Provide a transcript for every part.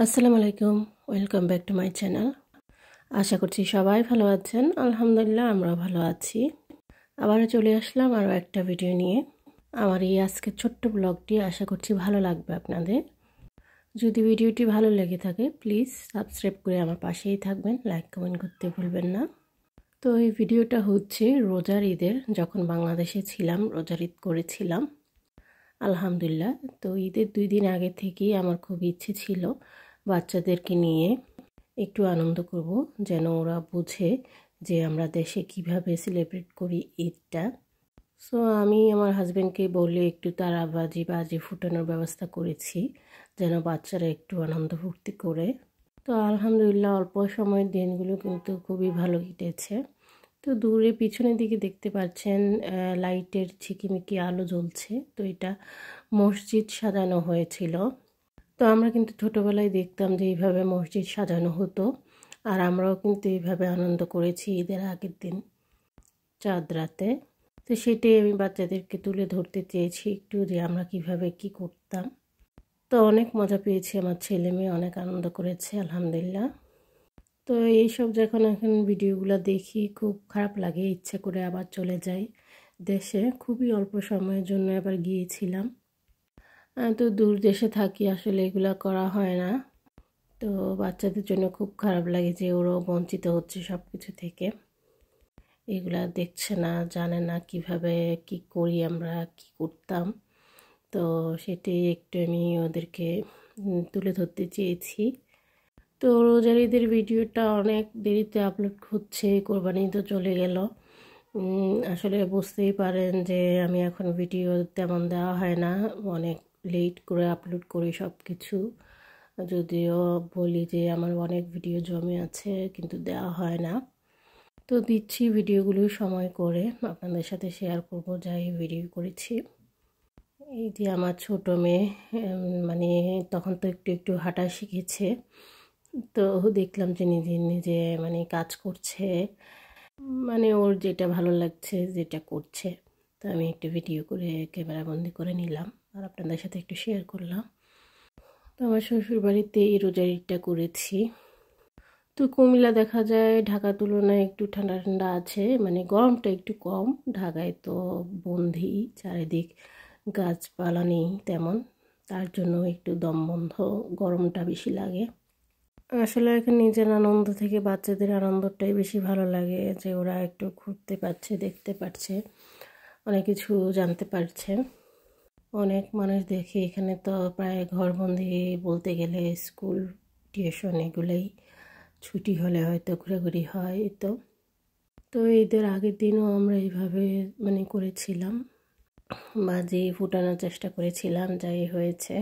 আসসালামু আলাইকুম, welcome back to my channel. আশা করছি সবাই ভালো আছেন। আলহামদুলিল্লাহ আমরাও ভালো আছি। আবারও চলে আসলাম আরও একটা ভিডিও নিয়ে। আমার এই আজকের ছোট্ট ব্লগটি আশা করছি ভালো লাগবে আপনাদের। যদি ভিডিওটি ভালো লেগে থাকে প্লিজ সাবস্ক্রাইব করে আমার পাশেই থাকবেন, লাইক কমেন্ট করতে ভুলবেন না। তো এই ভিডিওটা হচ্ছে রোজার ঈদের, যখন বাংলাদেশে ছিলাম রোজার ঈদ করেছিলাম আলহামদুলিল্লাহ। তো ঈদের 2 দিন আগে থেকেই আমার খুব ইচ্ছে ছিল বাচ্চাদেরকে নিয়ে একটু আনন্দ করব, যেন ওরা বুঝে যে আমরা দেশে কিভাবে সেলিব্রেট করি ঈদটা। সো আমি আমার হাজব্যান্ডকে বলে একটু বাজি ফুটানোর ব্যবস্থা করেছি, যেন বাচ্চারা একটু আনন্দ ফুর্তি করে। তো আলহামদুলিল্লাহ অল্প সময়ের দিনগুলো কিন্তু খুবই ভালো কেটেছে। তো দূরে পিছনের দিকে দেখতে পাচ্ছেন লাইটের ঝিকিমিকি আলো জ্বলছে। তো এটা মসজিদ সাজানো হয়েছিল। তো আমরা কিন্তু ছোটোবেলায় দেখতাম যে এইভাবে মসজিদ সাজানো হতো, আর আমরাও কিন্তু এইভাবে আনন্দ করেছি ঈদের আগের দিন চাঁদ রাতে। তো সেটাই আমি বাচ্চাদেরকে তুলে ধরতে চেয়েছি একটু, যে আমরা কিভাবে কি করতাম। তো অনেক মজা পেয়েছি, আমার ছেলে মেয়ে অনেক আনন্দ করেছে আলহামদুলিল্লাহ। তো এইসব যখন এখন ভিডিওগুলো দেখি খুব খারাপ লাগে, ইচ্ছে করে আবার চলে যাই দেশে। খুবই অল্প সময়ের জন্য আবার গিয়েছিলাম। তো দূর দেশে থাকি, আসলে এগুলো করা হয় না। তো বাচ্চাদের জন্য খুব খারাপ লাগে যে ওরাও বঞ্চিত হচ্ছে সব কিছু থেকে। এগুলা দেখছে না, জানে না কিভাবে কি করি, আমরা কি করতাম। তো সেটাই একটু আমি ওদেরকে তুলে ধরতে চেয়েছি। তো রোজার ঈদের ভিডিওটা অনেক দেরিতে আপলোড হচ্ছে, কোরবানি তো চলে গেল। আসলে বুঝতেই পারেন যে আমি এখন ভিডিও তেমন দেওয়া হয় না, অনেক লেট করে আপলোড করি সব কিছু। যদিও বলি যে আমার অনেক ভিডিও জমে আছে, কিন্তু দেওয়া হয় না। তো দিচ্ছি ভিডিওগুলো সময় করে আপনাদের সাথে শেয়ার করব যাই ভিডিও করেছি। এই যে আমার ছোট মেয়ে, মানে তখন তো একটু একটু হাঁটা শিখেছে। তো দেখলাম যে নিজে নিজে মানে কাজ করছে, মানে ওর যেটা ভালো লাগছে যেটা করছে। তো আমি একটু ভিডিও করে ক্যামেরা বন্দি করে নিলাম আর আপনাদের সাথে একটু শেয়ার করলাম। তো আমার শ্বশুর বাড়িতে এই রোজার ঈদটা করেছি। তো কুমিল্লা দেখা যায় ঢাকার তুলনায় একটু ঠান্ডা ঠান্ডা আছে, মানে গরমটা একটু কম। ঢাকায় তো বন্ধি, চারিদিক গাছপালা নেই তেমন, তার জন্য একটু দম বন্ধ, গরমটা বেশি লাগে। আসলে এখন নিজের আনন্দ থেকে বাচ্চাদের আনন্দটাই বেশি ভালো লাগে, যে ওরা একটু ঘুরতে পারছে, দেখতে পারছে, অনেক কিছু জানতে পারছে। অনেক মানুষ দেখি এখানে তো প্রায় ঘরবন্দি বলতে গেলে, স্কুল টিউশন এগুলোই ছুটি হলে হয়তো ঘোরাঘুরি হয়। তো ঈদের আগের দিনও আমরা এইভাবে মানে করেছিলাম, বাজি ফুটানোর চেষ্টা করেছিলাম, যাই হয়েছে।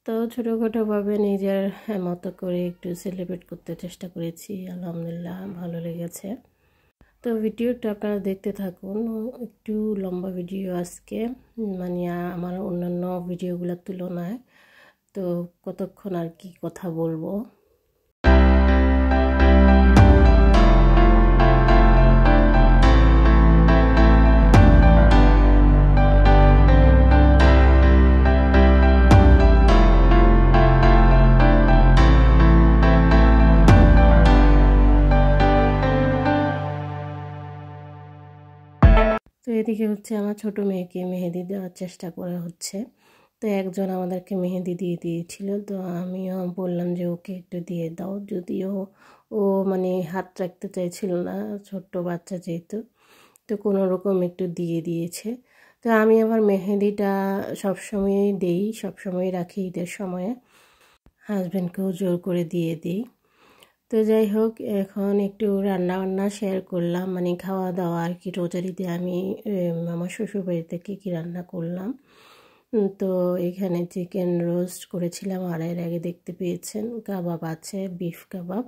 তো ছোটোখাটোভাবে নিজের মতো করে একটু সেলিব্রেট করতে চেষ্টা করেছি, আলহামদুলিল্লাহ ভালো লেগেছে। তো ভিডিওটা আপনারা দেখতে থাকুন, একটু লম্বা ভিডিও আজকে, মানে আমার অন্যান্য ভিডিওগুলোর তুলনায়। তো কতক্ষণ আর কি কথা বলবো। তো এদিকে হচ্ছে আমার ছোট মেয়েকে মেহেদি দেওয়ার চেষ্টা করা হচ্ছে। তো একজন আমাদেরকে মেহেদি দিয়ে দিয়েছিল, তো আমিও বললাম যে ওকে একটু দিয়ে দাও, যদিও ও মানে হাত রাখতে চাইছিল না, ছোট্ট বাচ্চা যেহেতু। তো কোনো রকম একটু দিয়ে দিয়েছে। তো আমি আমার মেহেদিটা সবসময়ই দেই, সবসময় রাখি ঈদের সময়ে, হাজব্যান্ডকেও জোর করে দিয়ে দিই। তো যাই হোক, এখন একটু রান্না বান্না শেয়ার করলাম, মানে খাওয়া দাওয়া আর কি। রোজার ঈদে আমি আমার শ্বশুরবাড়িতে কী রান্না করলাম। তো এখানে চিকেন রোস্ট করেছিলাম, আর এর আগে দেখতে পেয়েছেন কাবাব আছে, বিফ কাবাব।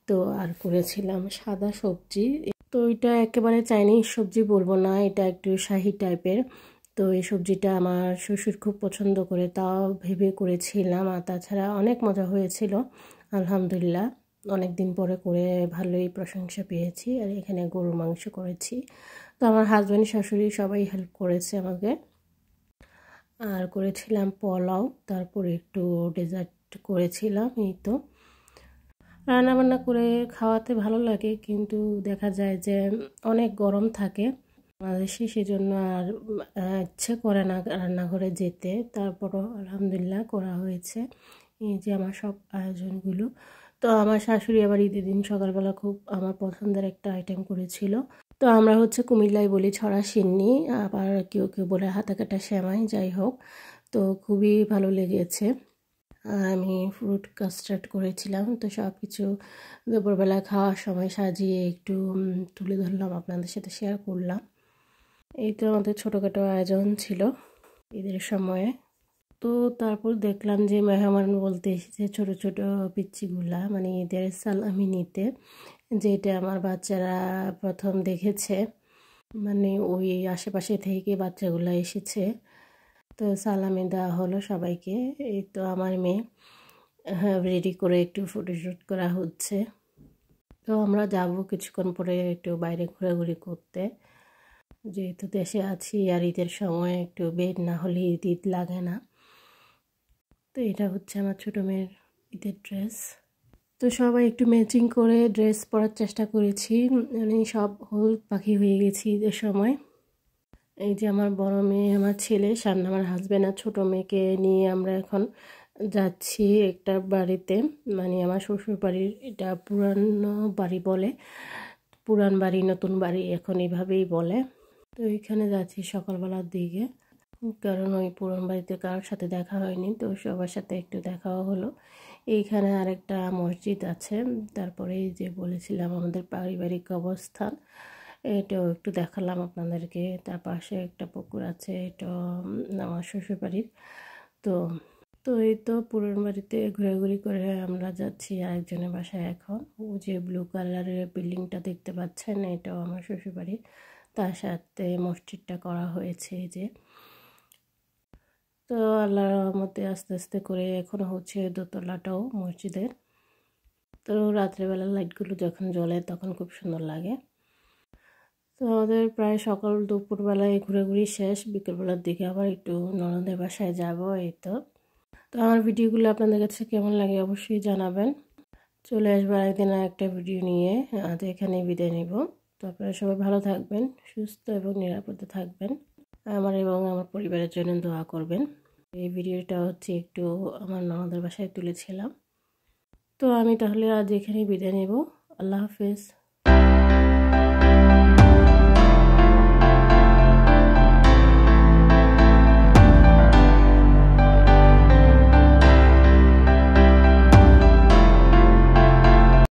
তো আর করেছিলাম সাদা সবজি। তো এটা একেবারে চাইনিজ সবজি বলবো না, এটা একটু শাহি টাইপের। তো এই সবজিটা আমার শ্বশুর খুব পছন্দ করে, তাও ভেবে করেছিলাম। আর তাছাড়া অনেক মজা হয়েছিল আলহামদুলিল্লাহ, অনেক দিন পরে করে ভালোই প্রশংসা পেয়েছি। আর এখানে গরুর মাংস করেছি। তো আমার হাজব্যান্ড শাশুড়ি সবাই হেল্প করেছে আমাকে। আর করেছিলাম পোলাও, তারপর একটু ডেজার্ট করেছিলাম। এই তো রান্নাবান্না করে খাওয়াতে ভালো লাগে, কিন্তু দেখা যায় যে অনেক গরম থাকে বাংলাদেশে, সেজন্য আর ইচ্ছে করে না রান্নাঘরে যেতে। তারপরও আলহামদুলিল্লাহ করা হয়েছে। এই যে আমার সব আয়োজনগুলো। তো আমার শাশুড়ি আবার ঈদের দিন সকালবেলা খুব আমার পছন্দের একটা আইটেম করেছিল। তো আমরা হচ্ছে কুমিল্লায় বলি ছড়া সিন্নি, আবার কেউ কেউ বলে হাতা কাটা সেমাই, যাই হোক। তো খুবই ভালো লেগেছে। আমি ফ্রুট কাস্টার্ড করেছিলাম। তো সব কিছু দুপুরবেলা খাওয়ার সময় সাজিয়ে একটু তুলে ধরলাম, আপনাদের সাথে শেয়ার করলাম। এই তো আমাদের ছোটোখাটো আয়োজন ছিল ঈদের সময়ে। তো তারপর দেখলাম যে মেহমান বলতে এসেছে ছোটো ছোটো পিচ্চিগুলা, মানে ঈদের সালামি নিতে, যেটা আমার বাচ্চারা প্রথম দেখেছে। মানে ওই আশেপাশে থেকে বাচ্চাগুলো এসেছে। তো সালামি দেওয়া হলো সবাইকে। এই তো আমার মেয়ে রেডি করে একটু ফটোশ্যুট করা হচ্ছে। তো আমরা যাব কিছুক্ষণ পরে একটু বাইরে ঘোরাঘুরি করতে, যেহেতু দেশে আছি আর ঈদের সময় একটু বের না হলে ঈদ লাগে না। তো এটা হচ্ছে আমার ছোটো মেয়ের ঈদের ড্রেস। তো সবাই একটু ম্যাচিং করে ড্রেস পরার চেষ্টা করেছি, মানে সব হলুদ পাখি হয়ে গেছি ঈদের সময়। এই যে আমার বড় মেয়ে, আমার ছেলে, সামনে আমার হাজব্যান্ড আর ছোটো মেয়েকে নিয়ে আমরা এখন যাচ্ছি একটা বাড়িতে, মানে আমার শ্বশুর বাড়ির, এটা পুরানো বাড়ি বলে, পুরান বাড়ি নতুন বাড়ি এখন এইভাবেই বলে। তো এখানে যাচ্ছি সকালবেলার দিকে, কারণ ওই পুরান বাড়িতে কারোর সাথে দেখা হয়নি, তো সবার সাথে একটু দেখাও হলো। এইখানে আরেকটা মসজিদ আছে। তারপরে এই যে বলেছিলাম আমাদের পারিবারিক অবস্থান, এটাও একটু দেখালাম আপনাদেরকে। তার পাশে একটা পুকুর আছে, এটা আমার শ্বশুরবাড়ির। তো তো এই তো পুরান বাড়িতে ঘোরাঘুরি করে আমরা যাচ্ছি আরেকজনের বাসায় এখন। ও যে ব্লু কালারের বিল্ডিংটা দেখতে পাচ্ছেন, এটাও আমার শ্বশুরবাড়ি। তার সাথে মসজিদটা করা হয়েছে এই যে। তো আল্লাহর রহমতে আস্তে আস্তে করে এখনও হচ্ছে দোতলাটাও মসজিদের। তো রাত্রেবেলা লাইটগুলো যখন জ্বলে তখন খুব সুন্দর লাগে। তো আমাদের প্রায় সকাল দুপুরবেলায় ঘোরাঘুরি শেষ, বিকেলবেলার দিকে আবার একটু ননদের বাসায় যাব। এই তো আমার ভিডিওগুলো আপনাদের কাছে কেমন লাগে অবশ্যই জানাবেন। চলে আসবো একদিন আর একটা ভিডিও নিয়ে। আজ এখানেই বিদায় নিব। তো আপনারা সবাই ভালো থাকবেন, সুস্থ এবং নিরাপদে থাকবেন, আমার এবং আমার পরিবারের জন্য দোয়া করবেন। এই ভিডিওটা হচ্ছে একটু আমার ননদের বাসায় তুলেছিলাম। তো আমি তাহলে আজ এখানেই বিদায় নেব। আল্লাহ হাফেজ।